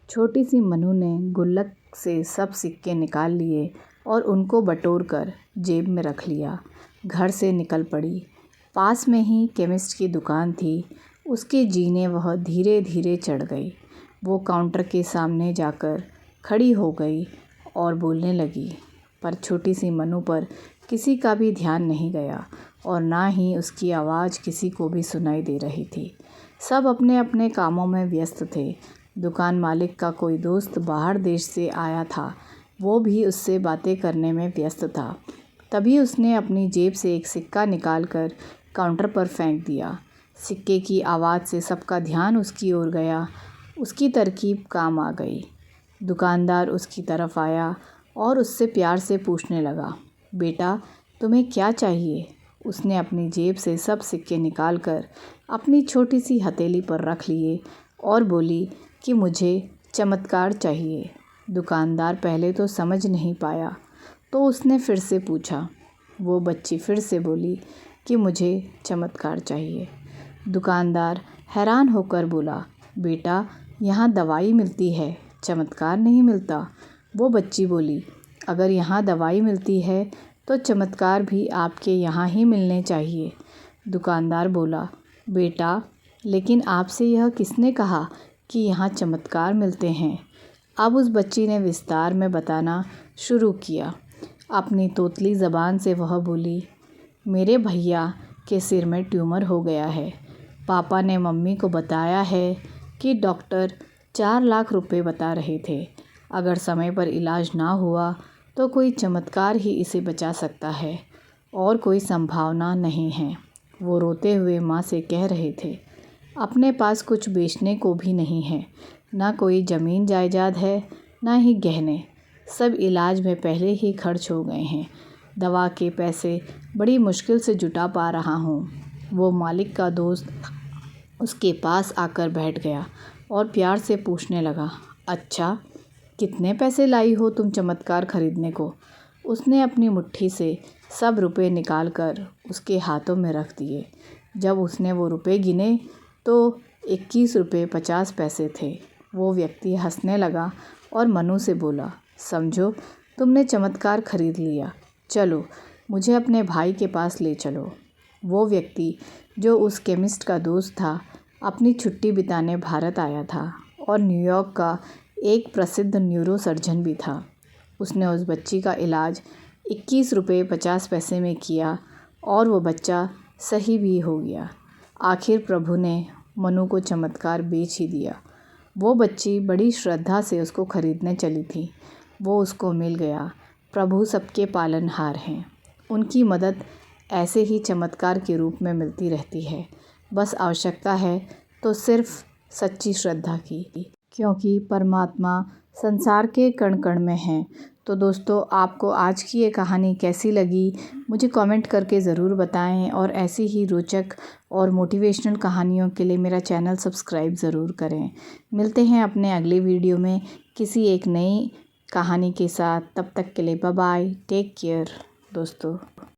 छोटी सी मनु ने गुल्लक से सब सिक्के निकाल लिए और उनको बटोर कर जेब में रख लिया। घर से निकल पड़ी। पास में ही केमिस्ट की दुकान थी। उसके जीने वह धीरे धीरे चढ़ गई। वो काउंटर के सामने जाकर खड़ी हो गई और बोलने लगी, पर छोटी सी मनु पर किसी का भी ध्यान नहीं गया और ना ही उसकी आवाज़ किसी को भी सुनाई दे रही थी। सब अपने अपने कामों में व्यस्त थे। दुकान मालिक का कोई दोस्त बाहर देश से आया था, वो भी उससे बातें करने में व्यस्त था। तभी उसने अपनी जेब से एक सिक्का निकालकर काउंटर पर फेंक दिया। सिक्के की आवाज़ से सबका ध्यान उसकी ओर गया। उसकी तरकीब काम आ गई। दुकानदार उसकी तरफ आया और उससे प्यार से पूछने लगा, बेटा तुम्हें क्या चाहिए? उसने अपनी जेब से सब सिक्के निकालकर अपनी छोटी सी हथेली पर रख लिए और बोली कि मुझे चमत्कार चाहिए। दुकानदार पहले तो समझ नहीं पाया, तो उसने फिर से पूछा। वो बच्ची फिर से बोली कि मुझे चमत्कार चाहिए। दुकानदार हैरान होकर बोला, बेटा यहाँ दवाई मिलती है, चमत्कार नहीं मिलता। वो बच्ची बोली, अगर यहाँ दवाई मिलती है तो चमत्कार भी आपके यहाँ ही मिलने चाहिए। दुकानदार बोला, बेटा लेकिन आपसे यह किसने कहा कि यहाँ चमत्कार मिलते हैं? अब उस बच्ची ने विस्तार में बताना शुरू किया। अपनी तोतली ज़बान से वह बोली, मेरे भैया के सिर में ट्यूमर हो गया है। पापा ने मम्मी को बताया है कि डॉक्टर 4 लाख रुपए बता रहे थे। अगर समय पर इलाज ना हुआ तो कोई चमत्कार ही इसे बचा सकता है और कोई संभावना नहीं है। वो रोते हुए माँ से कह रहे थे, अपने पास कुछ बेचने को भी नहीं है, ना कोई ज़मीन जायदाद है, ना ही गहने। सब इलाज में पहले ही खर्च हो गए हैं। दवा के पैसे बड़ी मुश्किल से जुटा पा रहा हूँ। वो मालिक का दोस्त उसके पास आकर बैठ गया और प्यार से पूछने लगा, अच्छा कितने पैसे लाई हो तुम चमत्कार खरीदने को? उसने अपनी मुट्ठी से सब रुपए निकाल कर उसके हाथों में रख दिए। जब उसने वो रुपए गिने तो 21 रुपये 50 पैसे थे। वो व्यक्ति हंसने लगा और मनु से बोला, समझो तुमने चमत्कार खरीद लिया, चलो मुझे अपने भाई के पास ले चलो। वो व्यक्ति जो उस केमिस्ट का दोस्त था, अपनी छुट्टी बिताने भारत आया था और न्यूयॉर्क का एक प्रसिद्ध न्यूरो सर्जन भी था। उसने उस बच्ची का इलाज 21 रुपये 50 पैसे में किया और वो बच्चा सही भी हो गया। आखिर प्रभु ने मनु को चमत्कार बेच ही दिया। वो बच्ची बड़ी श्रद्धा से उसको खरीदने चली थी। वो उसको मिल गया। प्रभु सबके पालनहार हैं। उनकी मदद ऐसे ही चमत्कार के रूप में मिलती रहती है। बस आवश्यकता है तो सिर्फ सच्ची श्रद्धा की, क्योंकि परमात्मा संसार के कण कण में है। तो दोस्तों, आपको आज की ये कहानी कैसी लगी मुझे कमेंट करके ज़रूर बताएं और ऐसी ही रोचक और मोटिवेशनल कहानियों के लिए मेरा चैनल सब्सक्राइब ज़रूर करें। मिलते हैं अपने अगले वीडियो में किसी एक नई कहानी के साथ। तब तक के लिए बाय बाय, टेक केयर दोस्तों।